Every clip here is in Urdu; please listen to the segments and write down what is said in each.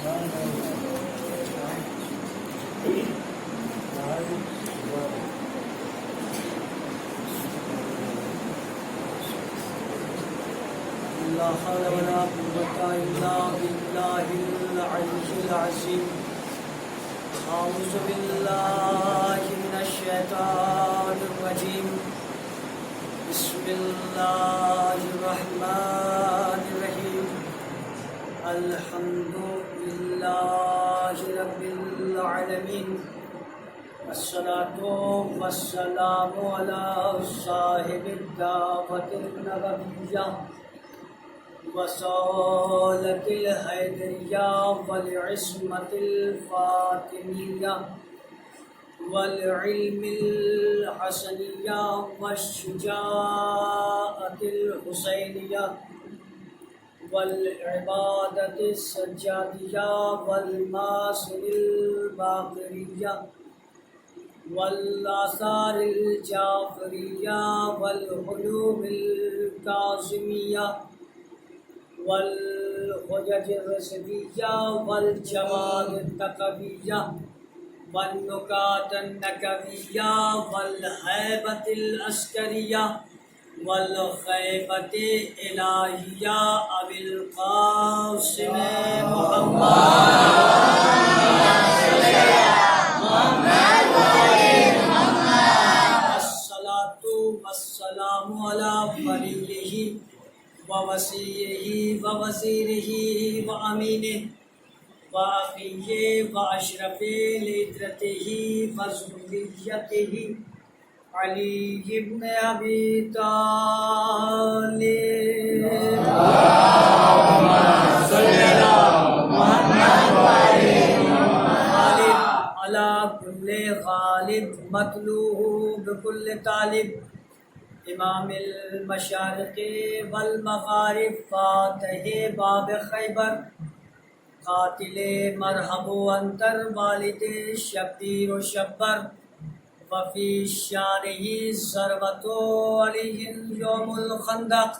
لا حول ولا قوة إلا بالله العلي العظيم. أعوذ بالله من الشيطان الرجيم. بسم الله الرحمن الرحيم. الحمد لله رب العالمين. الصلاة والسلام على صاحب الدعوة النبوية وصالة الحيدرية والعصمة الفاطمية والعلم الحسنية والشجاعة الحسينية والعبادة السجادية والماسل الباقرية والآثار الجعفرية والعلوم الكاظمية والحجج الرشدية والجواد التقوية والنكات النكوية والهيبة العسكرية والخيبة الإلهية أبي القاسم الصلاة والسلام على وليه ووصيه ووزيره وأمينه وأخيه وأشرف لإترته وذريته علي بن أبي طالب. اللهم صل على محمد وآل محمد على كل غالب مطلوب بكل طالب. امام المشارق والمغارب فاتح باب خیبر قاتل مرحب انتر والد شبیر و شبر وفی شانہ ضربت علیہ یوم الخندق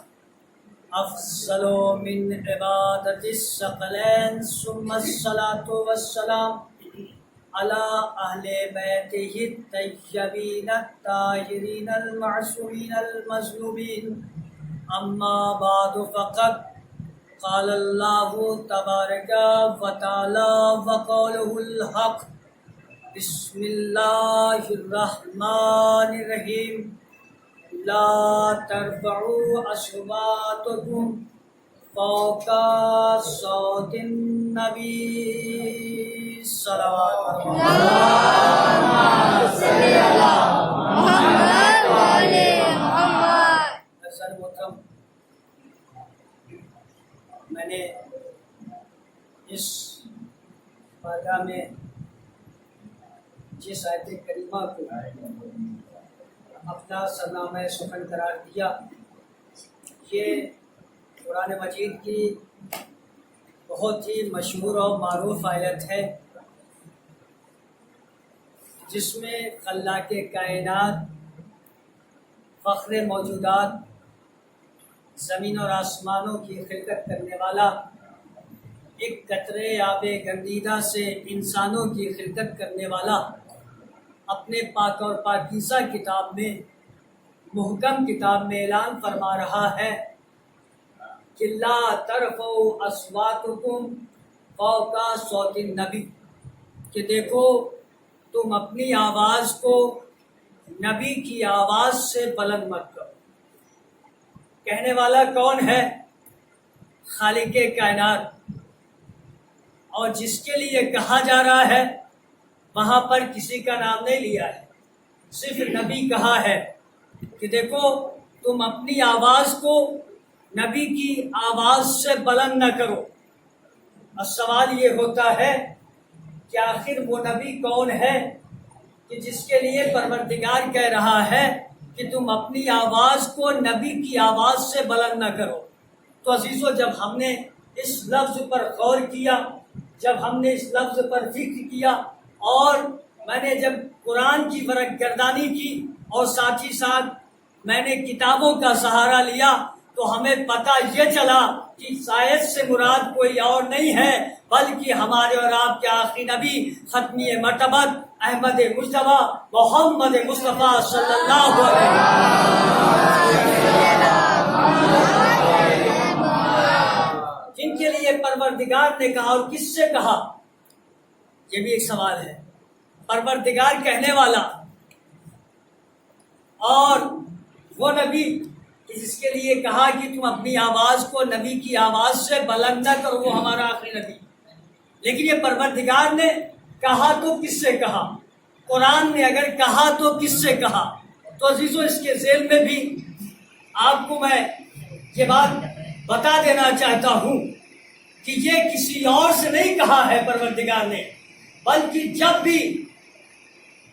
افضل من عبادت الثقلین ثم الصلاة والسلام على أهل بيته الطيبين الطاهرين المعصومين المظلومين. أما بعد فقد قال الله تبارك وتعالى وقوله الحق. بسم الله الرحمن الرحيم. لا ترفعوا أصواتكم فوق صوت النبي صلوات اللهم صل على محمد وآل محمد. محترم، میں نے اس بارگاہ میں جس آیت کریمہ کو اپنا سرنامہ سخن قرار دیا، یہ قرآن مجید کی بہت ہی مشہور اور معروف آیت ہے، جس میں خلاق کائنات، فخر موجودات، زمین اور آسمانوں کی خلقت کرنے والا، ایک قطرے آب گندیدہ سے انسانوں کی خلقت کرنے والا، اپنے پاک اور پاکیزہ کتاب میں، محکم کتاب میں اعلان فرما رہا ہے کہ لا ترفعوا اصواتکم فوق صوت النبی، کہ دیکھو تم اپنی آواز کو نبی کی آواز سے بلند مت کرو. کہنے والا کون ہے؟ خالق کائنات. اور جس کے لیے کہا جا رہا ہے وہاں پر کسی کا نام نہیں لیا ہے، صرف نبی کہا ہے کہ دیکھو تم اپنی آواز کو نبی کی آواز سے بلند نہ کرو. اب سوال یہ ہوتا ہے کہ آخر وہ نبی کون ہے کہ جس کے لیے پروردگار کہہ رہا ہے کہ تم اپنی آواز کو نبی کی آواز سے بلند نہ کرو. تو عزیزو، جب ہم نے اس لفظ پر غور کیا، جب ہم نے اس لفظ پر فکر کیا، اور میں نے جب قرآن کی ورق گردانی کی اور ساتھ ہی ساتھ میں نے کتابوں کا سہارا لیا، تو تو ہمیں پتہ یہ چلا کہ سائد سے مراد کوئی اور نہیں ہے بلکہ ہمارے اور آپ کے آخری نبی ختمی مرتبت احمد مجتبیٰ محمد مصطفیٰ صلی اللہ علیہ وسلم، جن کے لیے پروردگار نے کہا، اور کس سے کہا؟ یہ بھی ایک سوال ہے۔ پروردگار کہنے والا اور وہ نبی جس کے لیے کہا کہ تم اپنی آواز کو نبی کی آواز سے بلند نہ کرو، وہ ہمارا آخری نبی۔ لیکن یہ پروردگار نے کہا تو کس سے کہا؟ قرآن نے اگر کہا تو کس سے کہا؟ تو عزیزو، اس کے ذیل میں بھی آپ کو میں یہ بات بتا دینا چاہتا ہوں کہ یہ کسی اور سے نہیں کہا ہے پروردگار نے، بلکہ جب بھی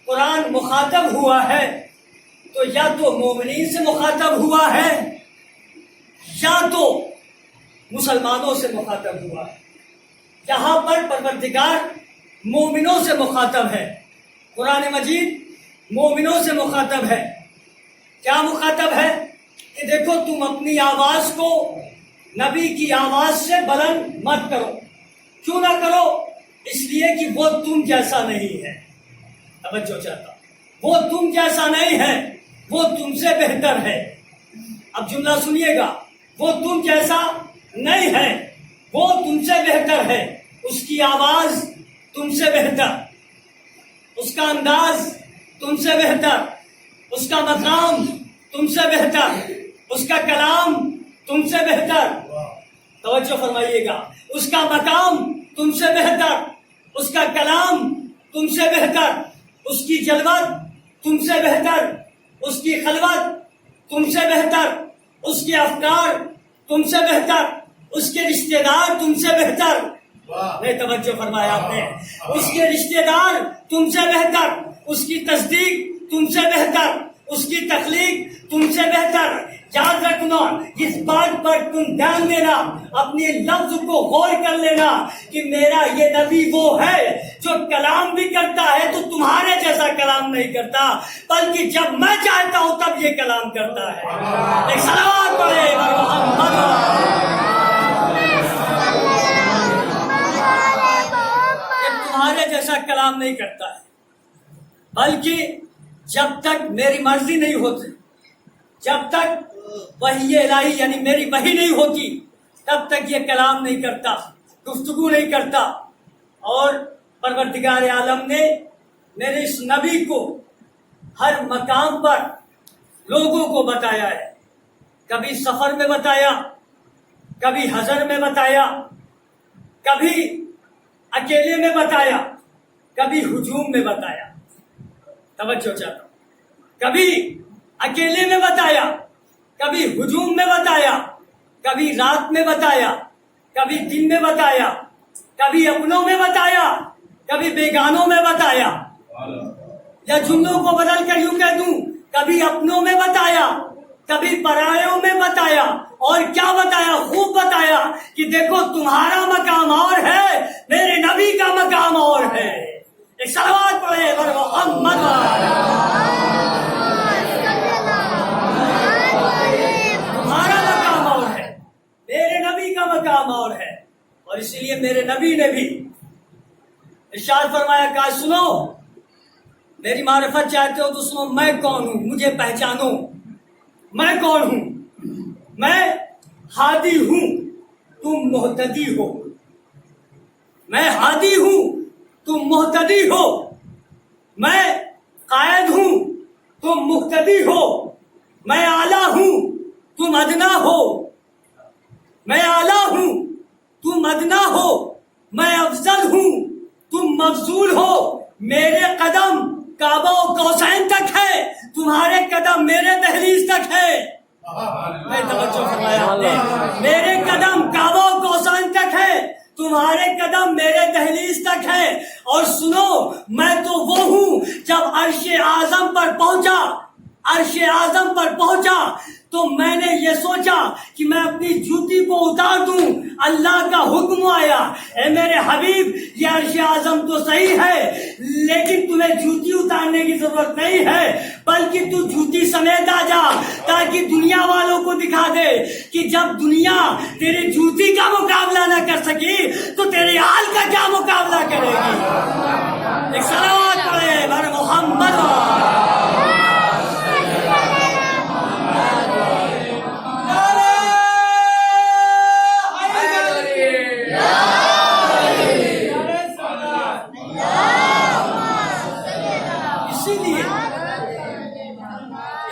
قرآن مخاطب ہوا ہے تو یا تو مومنین سے مخاطب ہوا ہے یا تو مسلمانوں سے مخاطب ہوا ہے۔ یہاں پر پروردگار مومنوں سے مخاطب ہے، قرآن مجید مومنوں سے مخاطب ہے۔ کیا مخاطب ہے؟ کہ دیکھو تم اپنی آواز کو نبی کی آواز سے بلند مت کرو۔ کیوں نہ کرو؟ اس لیے کہ وہ تم جیسا نہیں ہے۔ توجہ چاہتا، وہ تم جیسا نہیں ہے، وہ تم سے بہتر ہے۔ اب جملہ سنیے گا، وہ تم جیسا نہیں ہے، وہ تم سے بہتر ہے۔ اس کی آواز تم سے بہتر، اس کا انداز تم سے بہتر، اس کا مقام تم سے بہتر، اس کا کلام تم سے بہتر۔ توجہ فرمائیے گا، اس کا مقام تم سے بہتر، اس کا کلام تم سے بہتر، اس کی جلوت تم سے بہتر، اس کی خلوت تم سے بہتر، اس کے افکار تم سے بہتر، اس کے رشتہ دار تم سے بہتر۔ نہیں توجہ فرمایا آپ نے، اس کے رشتہ دار تم سے بہتر، اس کی تصدیق تم سے بہتر، اس کی تخلیق تم سے بہتر۔ یاد رکھنا، اس بات پر تم دھیان دینا، اپنے لفظ کو غور کر لینا کہ میرا یہ نبی وہ ہے جو کلام بھی کرتا ہے تو تمہارے جیسا کلام نہیں کرتا، بلکہ جب میں چاہتا ہوں تب یہ کلام کرتا ہے۔ ایک صلوات پڑھے محمد۔ تمہارے جیسا کلام نہیں کرتا ہے، بلکہ جب تک میری مرضی نہیں ہوتی، جب تک وحی الہی یعنی میری وحی نہیں ہوتی، تب تک یہ کلام نہیں کرتا، گفتگو نہیں کرتا۔ اور پروردگار عالم نے میرے اس نبی کو ہر مقام پر لوگوں کو بتایا ہے، کبھی سفر میں بتایا، کبھی حضر میں بتایا، کبھی اکیلے میں بتایا، کبھی ہجوم میں بتایا۔ توجہ چاہتا ہوں، کبھی اکیلے میں بتایا، کبھی ہجوم میں بتایا، کبھی رات میں بتایا، کبھی دن میں بتایا، کبھی اپنوں میں بتایا، کبھی بیگانوں میں بتایا، یا جملوں کو بدل کر یوں کہہ دوں، کبھی اپنوں میں بتایا، کبھی پرایوں میں بتایا۔ اور کیا بتایا؟ خوب بتایا کہ دیکھو تمہارا مقام اور ہے، میرے نبی کا مقام اور ہے۔ ایک صلوات پڑھے محمد۔ تمہارا مقام اور ہے، میرے نبی کا مقام اور ہے۔ اور اسی لیے میرے نبی نے بھی ارشاد فرمایا، کہا سنو، میری معرفت چاہتے ہو تو سنو، میں کون ہوں، مجھے پہچانو۔ میں کون ہوں؟ میں ہادی ہوں، تم مہتدی ہو۔ میں ہادی ہوں، تم مہتدی ہو۔ میں قائد ہوں، تم مقتدی ہو۔ میں اعلیٰ ہوں، تم ادنا ہو۔ میں اعلیٰ ہوں، تم ادنا ہو۔ میں افضل ہوں، تم مفضول ہو۔ میرے قدم کعبہ و قوسین تک ہے، تمہارے قدم میرے دہلیز تک ہے۔ میں توجہ فرمایا آپ نے، میرے قدم کعبہ و قوسین تک ہے، تمہارے قدم میرے دہلیز تک ہے۔ اور سنو، میں تو وہ ہوں جب عرش اعظم پر پہنچا، عرش اعظم پر پہنچا تو میں نے یہ سوچا کہ میں اپنی جوتی کو اتار دوں. اللہ کا حکم آیا, اے میرے حبیب یہ عرش اعظم تو صحیح ہے لیکن تمہیں جوتی اتارنے کی ضرورت نہیں ہے, بلکہ تو جوتی سمیت آ جا تاکہ دنیا والوں کو دکھا دے کہ جب دنیا تیرے جوتی کا مقابلہ نہ کر سکی تو تیرے حال کا کیا مقابلہ کرے گی. ایک صلوات پڑھے بر محمد.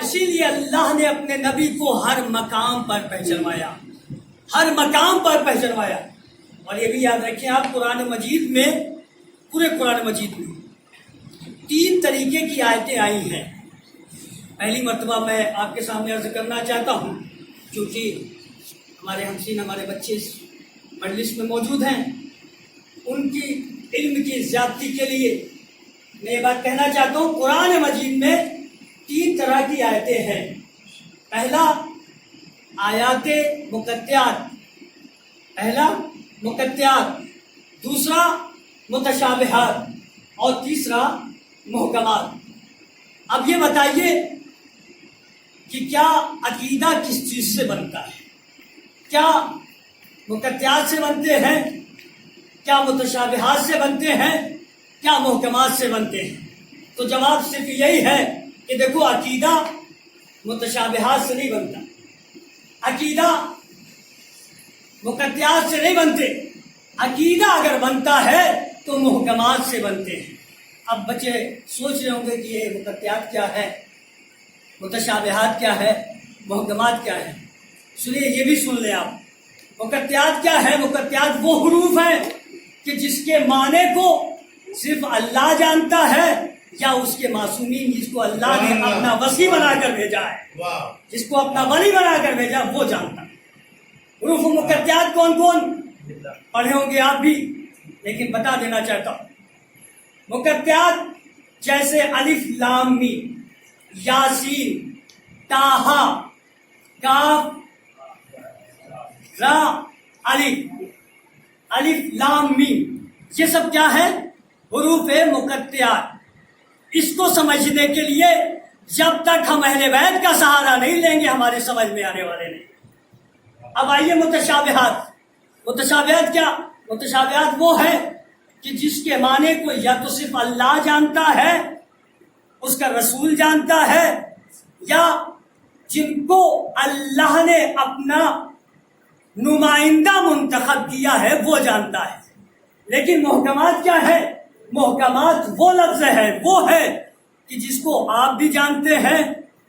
اسی لیے اللہ نے اپنے نبی کو ہر مقام پر پہچنوایا, ہر مقام پر پہچنوایا. اور یہ بھی یاد رکھیں آپ, قرآن مجید میں, پورے قرآن مجید میں 3 طریقے کی آیتیں آئی ہیں. پہلی مرتبہ میں آپ کے سامنے عرض کرنا چاہتا ہوں, کیونکہ ہمارے ہمسین, ہمارے بچے اس مجلس میں موجود ہیں, ان کی علم کی زیادتی کے لیے میں یہ بات کہنا چاہتا ہوں. قرآن مجید میں 3 طرح کی آیتیں ہیں. پہلا آیات مقطعات, پہلا مقطعات, دوسرا متشابہات اور تیسرا محکمات. اب یہ بتائیے کہ کیا عقیدہ کس چیز سے بنتا ہے؟ کیا مقطعات سے بنتے ہیں, کیا متشابہات سے بنتے ہیں, کیا محکمات سے بنتے ہیں؟ تو جواب صرف یہی ہے کہ دیکھو, عقیدہ متشابہات سے نہیں بنتا, عقیدہ مقطعات سے نہیں بنتے. عقیدہ اگر بنتا ہے تو محکمات سے بنتے ہیں. اب بچے سوچ رہے ہوں گے کہ یہ مقطعات کیا ہے, متشابہات کیا ہے, محکمات کیا ہے. سنیے, یہ بھی سن لیں آپ. مقطعات کیا ہے؟ مقطعات وہ حروف ہیں کہ جس کے معنی کو صرف اللہ جانتا ہے یا اس کے معصومین جس کو اللہ نے اپنا وصی بنا کر بھیجا ہے, جس کو اپنا ولی بنا کر بھیجا وہ جانتا ہے. حروف مقطعات کون کون پڑھے ہوں گے آپ بھی, لیکن بتا دینا چاہتا ہوں. مقطعات جیسے الف لام میم, یاسین, طٰہٰ, کاف, را, الف, الف لام میم, یہ سب کیا ہے؟ حروف مقطعات. اس کو سمجھنے کے لیے جب تک ہم اہل بیت کا سہارا نہیں لیں گے ہمارے سمجھ میں آنے والے نہیں. اب آئیے متشابہات. متشابہات کیا؟ متشابہات وہ ہے کہ جس کے معنی کو یا تو صرف اللہ جانتا ہے, اس کا رسول جانتا ہے, یا جن کو اللہ نے اپنا نمائندہ منتخب کیا ہے وہ جانتا ہے. لیکن محکمات کیا ہے؟ محکمات وہ لفظ ہے, وہ ہے کہ جس کو آپ بھی جانتے ہیں,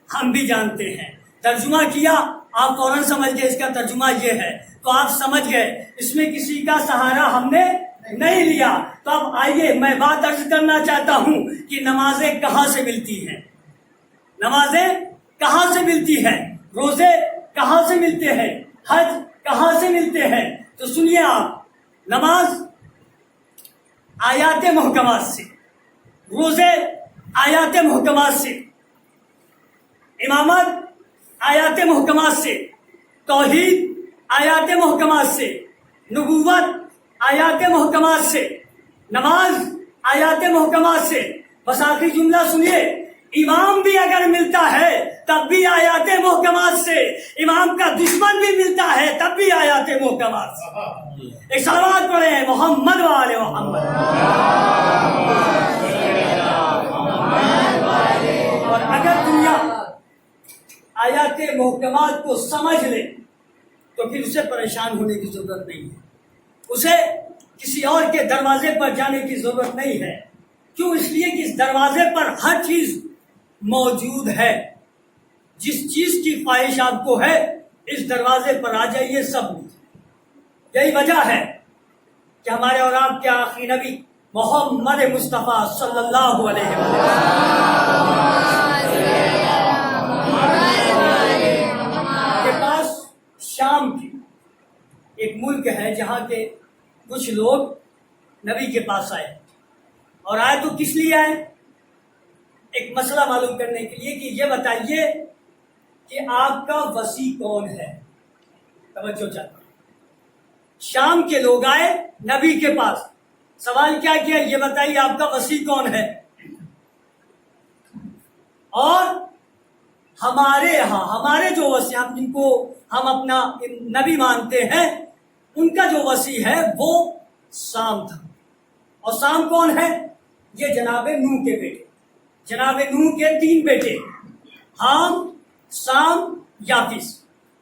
ہم بھی جانتے ہیں. ترجمہ کیا, آپ فوراً سمجھ گئے اس کا ترجمہ یہ ہے, تو آپ سمجھ گئے, اس میں کسی کا سہارا ہم نے نہیں لیا. تو اب آئیے میں بات عرض کرنا چاہتا ہوں کہ نمازیں کہاں سے ملتی ہیں, نمازیں کہاں سے ملتی ہیں, روزے کہاں سے ملتے ہیں, حج کہاں سے ملتے ہیں. تو سنیے آپ, نماز آیات محکمات سے, روزے آیات محکمات سے, امامت آیات محکمات سے, توحید آیات محکمات سے, نبوت آیات محکمات سے, نماز آیات محکمات سے. بس آخری جملہ سنیے, امام بھی اگر ملتا ہے تب بھی آیات محکمات سے, امام کا دشمن بھی ملتا ہے تب بھی آیات محکمات سے. ایک صلوات پڑھے محمد و آل محمد. اور اگر دنیا آیات محکمات کو سمجھ لے تو پھر اسے پریشان ہونے کی ضرورت نہیں ہے, اسے کسی اور کے دروازے پر جانے کی ضرورت نہیں ہے. کیوں؟ اس لیے کہ اس دروازے پر ہر چیز موجود ہے. جس چیز کی خواہش آپ کو ہے اس دروازے پر آ جائیے, سب مل. یہی وجہ ہے کہ ہمارے اور آپ کے آخری نبی محمد مصطفیٰ صلی اللہ علیہ وسلم کے پاس شام کی ایک ملک ہے جہاں کے کچھ لوگ نبی کے پاس آئے, اور آئے تو کس لیے آئے؟ ایک مسئلہ معلوم کرنے کے لیے کہ یہ بتائیے کہ آپ کا وسیع کون ہے. توجہ چاہتا ہوں. شام کے لوگ آئے نبی کے پاس, سوال کیا کیا, یہ بتائیے آپ کا وسیع کون ہے. اور ہمارے یہاں ہمارے جو وسیع, ہم جن کو ہم اپنا نبی مانتے ہیں, ان کا جو وسیع ہے وہ سام تھا. اور سام کون ہے؟ یہ جناب نوح کے بیٹے, جناب نوح کے 3 بیٹے, حام, سام, یافس.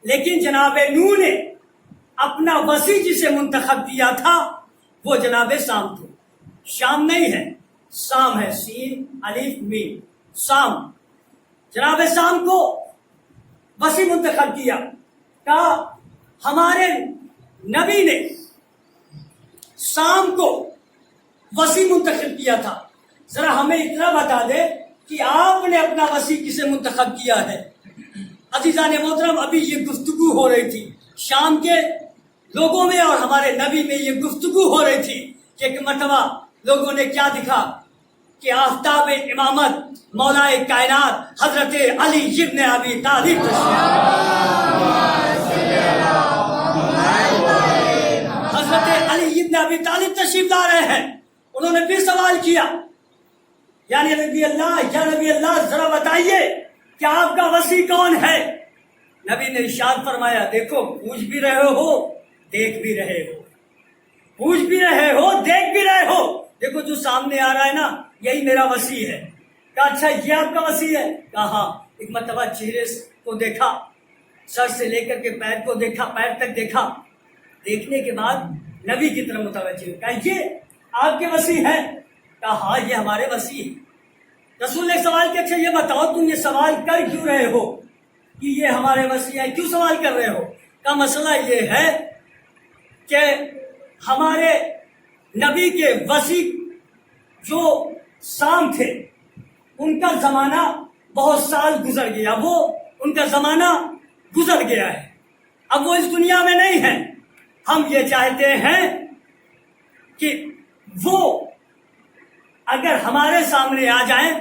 لیکن جناب نوح نے اپنا وسیع جسے منتخب کیا تھا وہ جناب سام تھے. شام نہیں ہے, سام ہے, سین الف میم, سام. جناب سام کو وسیع منتخب کیا. کہا ہمارے نبی نے سام کو وسیع منتخب کیا تھا, ذرا ہمیں اتنا بتا دے کہ آپ نے اپنا وسیع کسے منتخب کیا ہے. عزیزان محترم, ابھی یہ گفتگو ہو رہی تھی شام کے لوگوں میں اور ہمارے نبی میں, یہ گفتگو ہو رہی تھی کہ ایک مرتبہ لوگوں نے کیا دکھا کہ آفتاب امامت مولائے کائنات حضرت علی ابن ابی طالب حضرت علی ابن ابی طالب تشریف لا رہے ہیں. انہوں نے پھر سوال کیا, یعنی نبی اللہ, یا نبی اللہ ذرا بتائیے کہ آپ کا وسیع کون ہے. نبی نے ارشاد فرمایا, دیکھو پوچھ بھی رہے ہو دیکھ بھی رہے ہو, پوچھ بھی رہے ہو دیکھ بھی رہے ہو. دیکھو جو سامنے آ رہا ہے نا, یہی میرا وسیع ہے. کہا اچھا یہ آپ کا وسیع ہے؟ کہا ہاں. ایک مرتبہ چہرے کو دیکھا, سر سے لے کر کے پیر کو دیکھا, پیر تک دیکھا. دیکھنے کے بعد نبی کی طرف متوجہ ہو. کہا یہ آپ کے وسیع ہے؟ کہا ہاں یہ ہمارے وسیع ہے. رسول نے سوال کیا, اچھا یہ بتاؤ تم یہ سوال کر کیوں رہے ہو کہ یہ ہمارے وسیع ہے, کیوں سوال کر رہے ہو؟ کا مسئلہ یہ ہے کہ ہمارے نبی کے وسیع جو سام تھے ان کا زمانہ بہت سال گزر گیا, وہ ان کا زمانہ گزر گیا ہے, اب وہ اس دنیا میں نہیں ہے. ہم یہ چاہتے ہیں کہ وہ اگر ہمارے سامنے آ جائیں,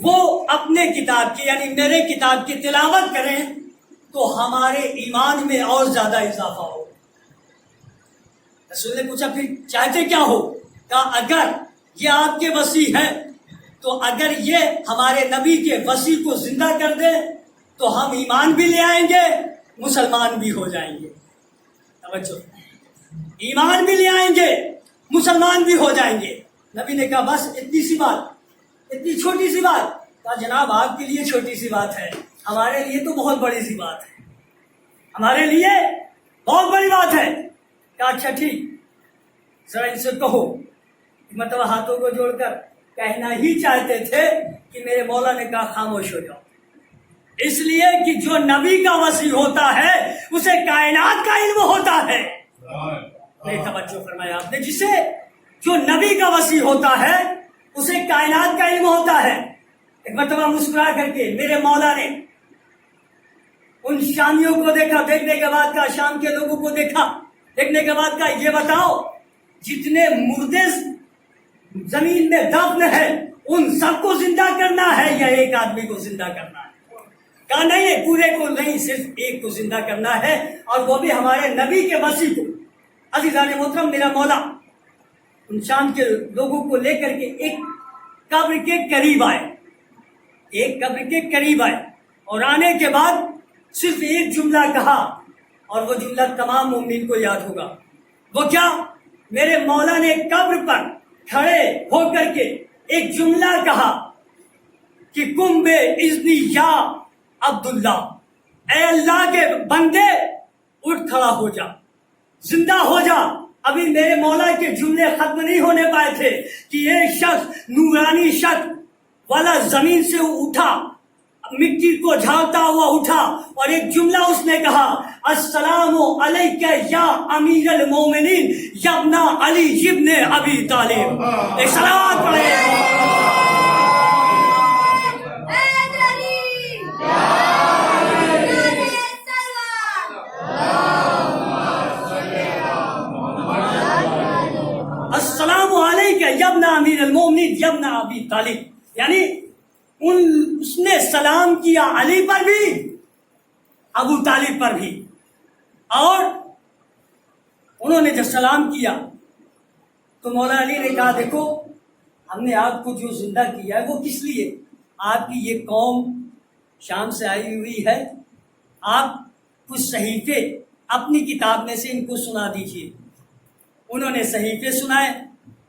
وہ اپنے کتاب کی یعنی میرے کتاب کی تلاوت کریں تو ہمارے ایمان میں اور زیادہ اضافہ ہو. رسول نے پوچھا پھر چاہتے کیا ہو؟ کہا اگر یہ آپ کے وسیع ہے تو اگر یہ ہمارے نبی کے وسیع کو زندہ کر دے تو ہم ایمان بھی لے آئیں گے, مسلمان بھی ہو جائیں گے. توجہ, ایمان بھی لے آئیں گے, مسلمان بھی ہو جائیں گے. نبی نے کہا بس اتنی سی بات, اتنی چھوٹی سی بات. کہا جناب آپ کے لیے چھوٹی سی بات ہے, ہمارے لیے تو بہت بڑی سی بات ہے, ہمارے لیے بہت بڑی بات ہے. کہا اچھا ٹھیک, ذرا ان سے کہو. مطلب ہاتھوں کو جوڑ کر کہنا ہی چاہتے تھے کہ میرے مولا نے کہا خاموش ہو جاؤ, اس لیے کہ جو نبی کا وسیع ہوتا ہے اسے کائنات کا علم ہوتا ہے. نہیں توجہ فرمایا آپ نے, جسے جو نبی کا وسیع ہوتا ہے اسے کائنات کا علم ہوتا ہے. ایک مرتبہ مسکرا کر کے میرے مولا نے ان شامیوں کو دیکھا, دیکھنے کے بعد کہا, شام کے لوگوں کو دیکھا, دیکھنے کے بعد کہا یہ بتاؤ جتنے مردے زمین میں دفن ہے ان سب کو زندہ کرنا ہے یا ایک آدمی کو زندہ کرنا ہے؟ کہا نہیں, پورے کو نہیں, صرف ایک کو زندہ کرنا ہے, اور وہ بھی ہمارے نبی کے وسیع کو. عزیزان محترم, میرا مولا ان شام کے لوگوں کو لے کر کے ایک قبر کے قریب آئے, ایک قبر کے قریب آئے, اور آنے کے بعد صرف ایک جملہ کہا, اور وہ جملہ تمام مومنین کو یاد ہوگا. وہ کیا؟ میرے مولا نے قبر پر کھڑے ہو کر کے ایک جملہ کہا کہ کم بے اذنی یا عبداللہ, اے اللہ کے بندے اٹھ کھڑا ہو جا, زندہ ہو جا. ابھی میرے مولا کے جملے ختم نہیں ہونے پائے تھے کہ ایک شخص نورانی شخص والا زمین سے اٹھا, مٹی کو جھاڑتا ہوا اٹھا, اور ایک جملہ اس نے کہا, السلام علیکہ یا امیر المومنین یابن علی ابن ابی طالب. ایک صلوات پڑھیں. السلام علیکہ یابن امیر المومنین یابن ابی طالب, یعنی اس نے سلام کیا علی پر بھی، ابو طالب پر بھی، اور انہوں نے جب سلام کیا تو مولا علی نے کہا دیکھو ہم نے آپ کو جو زندہ کیا ہے وہ کس لیے؟ آپ کی یہ قوم شام سے آئی ہوئی ہے، آپ کچھ صحیفے اپنی کتاب میں سے ان کو سنا دیجیے۔ انہوں نے صحیفے سنائے،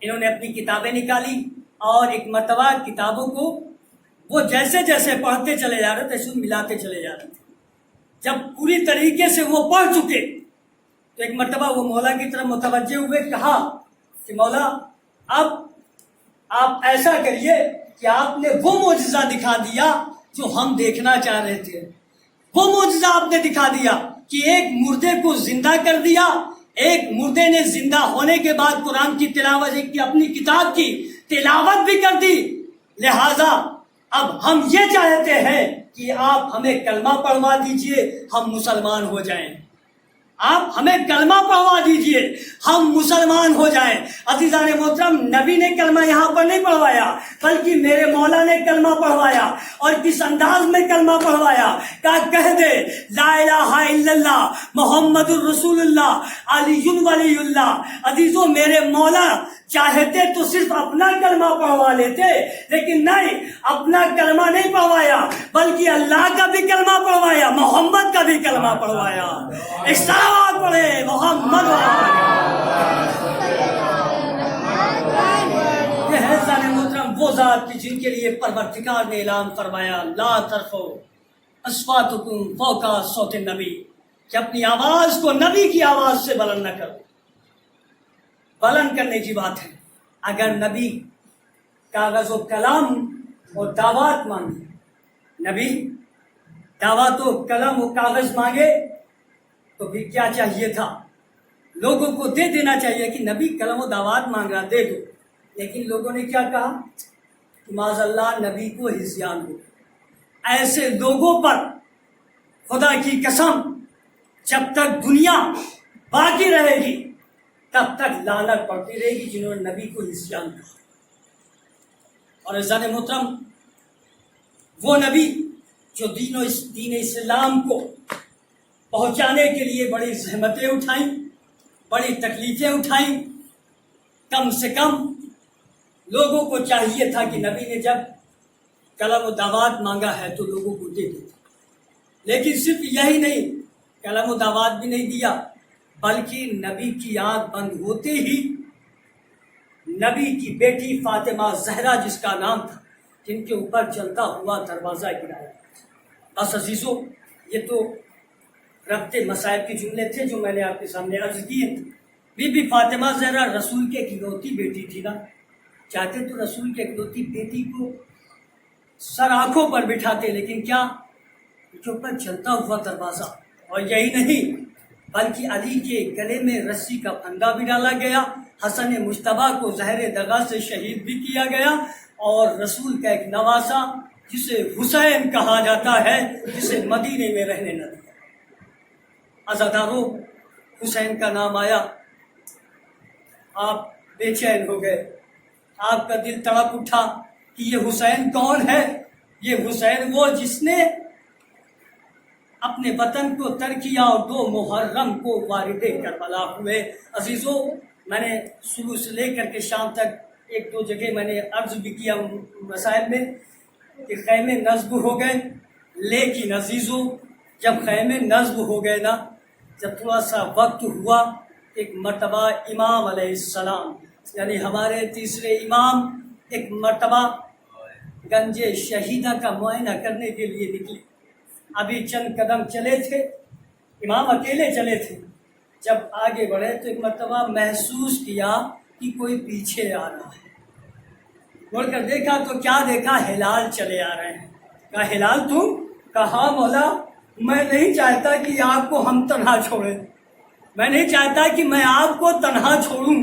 انہوں نے اپنی کتابیں نکالی اور ایک مرتبہ کتابوں کو وہ جیسے جیسے پڑھتے چلے جا رہے تھے اس میں ملاتے چلے جا رہے تھے۔ جب پوری طریقے سے وہ پڑھ چکے تو ایک مرتبہ وہ مولا کی طرف متوجہ ہوئے، کہا کہ مولا اب آپ ایسا کریے کہ آپ نے وہ معجزہ دکھا دیا جو ہم دیکھنا چاہ رہے تھے۔ وہ معجزہ آپ نے دکھا دیا کہ ایک مردے کو زندہ کر دیا، ایک مردے نے زندہ ہونے کے بعد قرآن کی تلاوت کی، اپنی کتاب کی تلاوت بھی کر دی۔ لہذا اب ہم یہ چاہتے ہیں کہ آپ ہمیں کلمہ پڑھوا دیجئے، ہم مسلمان ہو جائیں۔ آپ ہمیں کلمہ پڑھوا دیجئے، ہم مسلمان ہو جائیں۔ عزیزان محترم، نبی نے کلمہ یہاں پر نہیں پڑھوایا بلکہ میرے مولا نے کلمہ پڑھوایا، اور کس انداز میں کلمہ پڑھوایا؟ کہہ دے لا الہ الا اللہ محمد الرسول اللہ علی ولی اللہ۔ عزیزوں، میرے مولا چاہتے تو صرف اپنا کلمہ پڑھوا لیتے، لیکن نہیں، اپنا کلمہ نہیں پڑھوایا بلکہ اللہ کا بھی کلمہ پڑھوایا، محمد کا بھی کلمہ پڑھوایا۔ ایک صلوات پڑھے محمد۔ یہ ہے زان محترم وہ ذات کی جن کے لیے پروردگار نے اعلان فرمایا لا ترفعوا اصواتکم فوق صوت النبی، کہ اپنی آواز کو نبی کی آواز سے بلند نہ کرو۔ بلند کرنے کی بات ہے۔ اگر نبی کاغذ و کلام اور دعوات مانگے، نبی دعوات و قلم و کاغذ مانگے تو پھر کیا چاہیے تھا؟ لوگوں کو دے دینا چاہیے کہ نبی قلم و دعوات مانگ رہا، دے دو۔ لیکن لوگوں نے کیا کہا کہ معاذ اللہ نبی کو ہذیان ہو۔ ایسے لوگوں پر خدا کی قسم جب تک دنیا باقی رہے گی تب تک لعنت پڑتی رہے گی جنہوں نے نبی کو ہذیان کہا۔ اور عزیزان محترم، وہ نبی جو دین اسلام کو پہنچانے کے لیے بڑی زحمتیں اٹھائیں، بڑی تکلیفیں اٹھائیں، کم سے کم لوگوں کو چاہیے تھا کہ نبی نے جب قلم و دعوات مانگا ہے تو لوگوں کو دے دیتے۔ لیکن صرف یہی نہیں، قلم و دعوات بھی نہیں دیا بلکہ نبی کی آنکھ بند ہوتے ہی نبی کی بیٹی فاطمہ زہرا جس کا نام تھا، جن کے اوپر جلتا ہوا دروازہ گرایا۔ بس عزیزوں، یہ تو ربط مصائب کے جملے تھے جو میں نے آپ کے سامنے عرض کیے۔ بی بی فاطمہ زہرا رسول کے اکلوتی بیٹی تھی نا، چاہتے تو رسول کے اکلوتی بیٹی کو سر آنکھوں پر بٹھاتے، لیکن کیا ان کے اوپر جلتا ہوا دروازہ۔ اور یہی نہیں بلکہ علی کے گلے میں رسی کا پھندا بھی ڈالا گیا، حسن مجتبیٰ کو زہر دغا سے شہید بھی کیا گیا، اور رسول کا ایک نواسا جسے حسین کہا جاتا ہے، جسے مدینے میں رہنے نہ دیا۔ عزاداروں، حسین کا نام آیا، آپ بے چین ہو گئے، آپ کا دل تڑپ اٹھا کہ یہ حسین کون ہے؟ یہ حسین وہ جس نے اپنے وطن کو ترک کیا اور 2 محرم کو وارد کربلا ہوئے۔ عزیزوں، میں نے صبح سے لے کر کے شام تک 1-2 جگہ میں نے عرض بھی کیا مسائل میں کہ خیمے نصب ہو گئے، لیکن عزیزوں جب خیمے نصب ہو گئے نا، جب تھوڑا سا وقت ہوا، ایک مرتبہ امام علیہ السلام یعنی ہمارے تیسرے امام ایک مرتبہ گنج شہیدہ کا معائنہ کرنے کے لیے نکلے۔ ابھی چند قدم چلے تھے، امام اکیلے چلے تھے، جب آگے بڑھے تو ایک مرتبہ محسوس کیا کہ کوئی پیچھے آ رہا ہے۔ مڑ کر دیکھا تو کیا دیکھا؟ ہلال چلے آ رہے ہیں۔ کہا ہلال تم؟ کہا مولا میں نہیں چاہتا کہ آپ کو ہم تنہا چھوڑیں، میں نہیں چاہتا کہ میں آپ کو تنہا چھوڑوں۔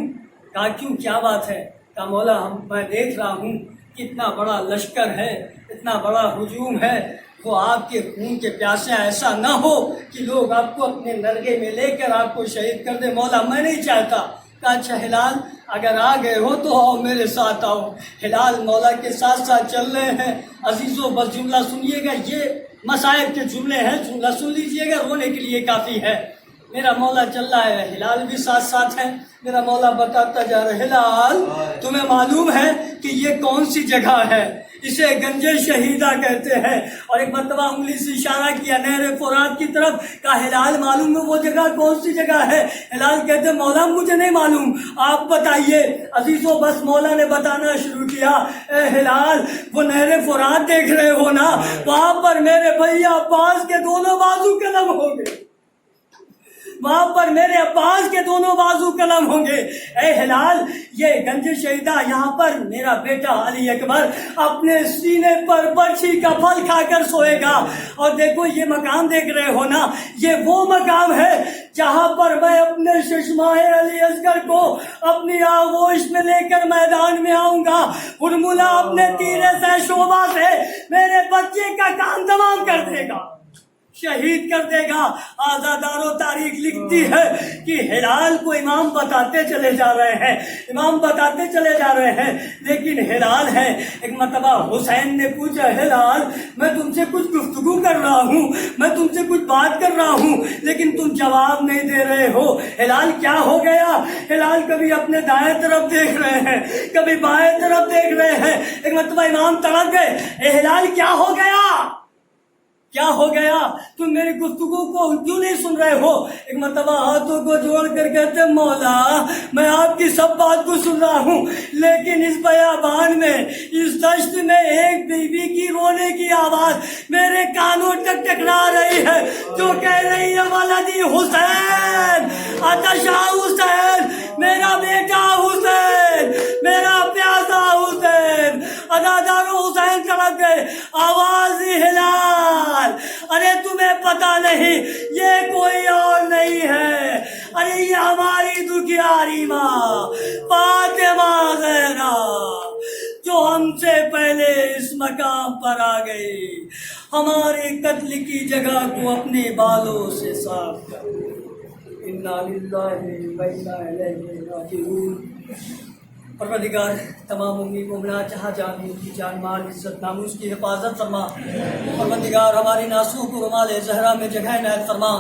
کہا کیوں، کیا بات ہے؟ کہا مولا میں دیکھ رہا ہوں کتنا بڑا لشکر ہے، اتنا بڑا ہجوم ہے، وہ آپ کے خون کے پیاسے ایسا نہ ہو کہ لوگ آپ کو اپنے نرگے میں لے کر آپ کو شہید کر دے۔ مولا میں نہیں چاہتا کہا اچھا ہلال اگر آ گئے ہو تو آؤ میرے ساتھ آؤ۔ ہلال مولا کے ساتھ ساتھ چل رہے ہیں۔ عزیزوں بس جملہ سنیے گا، یہ مصائب کے جملے ہیں، جملہ سن لیجئے گا، رونے کے لیے کافی ہے۔ میرا مولا چل رہا ہے، ہلال بھی ساتھ ساتھ ہے۔ میرا مولا بتاتا جا رہا ہے ہلال تمہیں معلوم ہے کہ یہ کون سی جگہ ہے؟ اسے گنج شہیدہ کہتے ہیں۔ اور ایک مرتبہ انگلی سے اشارہ کیا نہر فرات کی طرف، کہا ہلال معلوم ہے وہ جگہ کون سی جگہ ہے؟ ہلال کہتے مولا مجھے نہیں معلوم، آپ بتائیے۔ عزیزوں بس مولا نے بتانا شروع کیا، اے ہلال وہ نہر فرات دیکھ رہے ہو نا، وہاں پر میرے بھیا عباس کے دونوں بازو قلم ہوں گے، وہاں پر میرے عباس کے دونوں بازو قلم ہوں گے۔ اے ہلال یہ گنج شہیدہ، یہاں پر میرا بیٹا علی اکبر اپنے سینے پر برچھی کا پھل کھا کر سوئے گا۔ اور دیکھو یہ مقام دیکھ رہے ہو نا، یہ وہ مقام ہے جہاں پر میں اپنے ششمائے علی اصغر کو اپنی آغوش میں لے کر میدان میں آؤں گا۔ ہرملا اپنے تیرے سے شعبہ سے میرے بچے کا کام تمام کر دے گا، شہید کر دے گا۔ آزادار و تاریخ لکھتی ہے کہ ہلال کو امام بتاتے چلے جا رہے ہیں، امام بتاتے چلے جا رہے ہیں، لیکن ہلال ہے۔ ایک مرتبہ حسین نے پوچھا ہلال میں تم سے کچھ گفتگو کر رہا ہوں، میں تم سے کچھ بات کر رہا ہوں، لیکن تم جواب نہیں دے رہے ہو۔ ہلال کیا ہو گیا؟ ہلال کبھی اپنے دائیں طرف دیکھ رہے ہیں، کبھی بائیں طرف دیکھ رہے ہیں۔ ایک مرتبہ امام تڑپ گئے، اے ہلال کیا ہو گیا؟ کیا ہو گیا؟ تم میری گفتگو کو کیوں نہیں سن رہے ہو؟ ایک مرتبہ ہاتھوں کو جوڑ کر کہتے مولا میں آپ کی سب بات کو سن رہا ہوں، لیکن اس بیابان میں، اس دشت میں ایک بیوی کی رونے کی آواز میرے کانوں تک ٹکرا رہی ہے، جو کہہ رہی ہے ولدی حسین، اتشا حسین، میرا بیٹا حسین، میرا پیاسا حسین۔ ادادارو حسین چڑھ گئے، آواز ہلال، ارے تمہیں پتا نہیں یہ کوئی اور نہیں ہے، ارے یہ ہماری دکھیاری ماں فاطمہ زہرا جو ہم سے پہلے اس مقام پر آ گئی، ہمارے قتل کی جگہ کو اپنے بالوں سے صاف کر۔ انا للہ و انا الیہ راجعون۔ پروردگار تمام مومنین مومنات جہاں جہاں بھی ان کی جان مال عزت ناموس کی حفاظت فرما۔ پروردگار ہماری ناسوں کو رومال زہرا میں جگہ عنایت فرما۔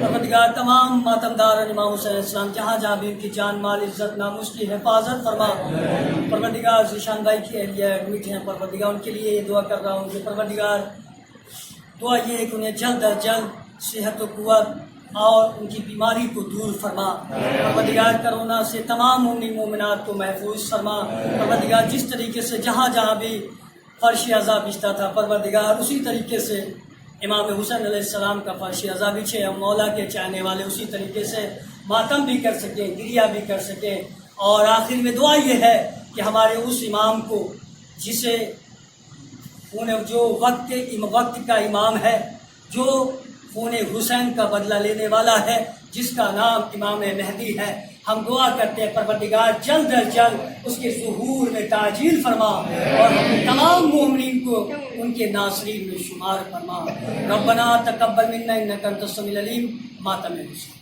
پروردگار تمام ماتمدار امام حسین علیہ السلام جہاں جہاں بھی ان کی جان مال عزت ناموس کی حفاظت فرما۔ پروردگار ذیشان بھائی کی اہلیہ ایڈمٹ ہیں، پروردگار ان کے لیے یہ دعا کر رہا ہوں کہ پروردگار دعا یہ ہے کہ انہیں جلد از جلد صحت و قوت اور ان کی بیماری کو دور فرما۔ پروردگار کرونا سے تمام مومنین مومنات کو محفوظ فرما۔ پروردگار جس طریقے سے جہاں جہاں بھی فرش عذاب بچتا تھا، پروردگار اسی طریقے سے امام حسین علیہ السلام کا فرش عذاب بچھے، ہم مولا کے چاہنے والے اسی طریقے سے ماتم بھی کر سکیں، گریہ بھی کر سکیں۔ اور آخر میں دعا یہ ہے کہ ہمارے اس امام کو جسے جو وقت کا امام ہے، جو خون حسین کا بدلہ لینے والا ہے، جس کا نام امام مہدی ہے، ہم دعا کرتے ہیں پروردگار جلد از جلد اس کے ظہور میں تعجیل فرما اور ہم تمام مومنین کو ان کے ناصرین میں شمار فرما۔ ربنا تقبل منا انک انت السمیع العلیم۔ ماتم حسین۔